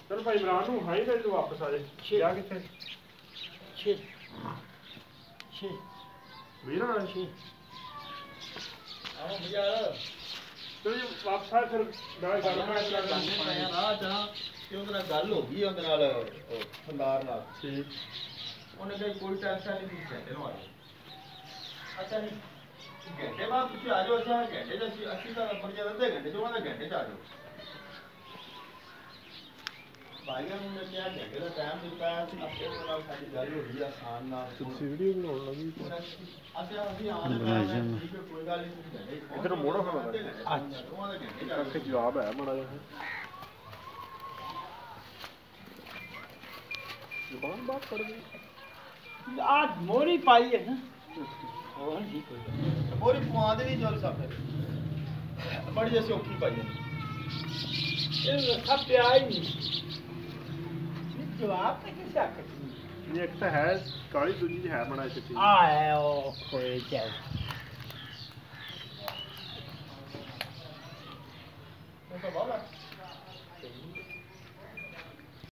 चल भाई इमरान नूं हाई दे तू वापस आ जा जा किथे वीर आ आओ भैया चल वापस आ फिर नाल गल करने यार आ जा कि ਉਹਦੇ ਨਾਲ ਗੱਲ ਹੋ ਗਈ ਉਹਦੇ ਨਾਲ ਫੰਦਾਰ ਨਾਲ ਠੀਕ ਉਹਨੇ ਕਹੀ ਕੋਈ ਟੈਨਸ਼ਨ ਨਹੀਂ ਸੀ ਘੰਟੇ ਨੂੰ ਆ ਜਾਓ ਅੱਛਾ ਨਹੀਂ घंटे बाद तुम आ जाओ अच्छा घंटे से 80 का बढ़ जाता है घंटे जो वाला घंटे से आ जाओ भाईया ने क्या घंटे का टाइम मिलता है आपको ना सारी गल हो रही है आसान ना तुसी वीडियो बनाउण लगी अच्छा अभी आने ठीक है कोई गल नहीं इधर मोड़ो अच्छा वो वाला घंटे का जवाब है बड़ा जुबान बात कर दी आज मोरी पाई है ना और ठीक हो गया मोरी पवा दे नहीं चल सब बड़ी जैसे औखी पाई है ये सब पे आई नहीं जवाब पे कैसे आके ये एक तो है काली दूजी है बड़ा चिट्ठी आ है ओ कोई क्या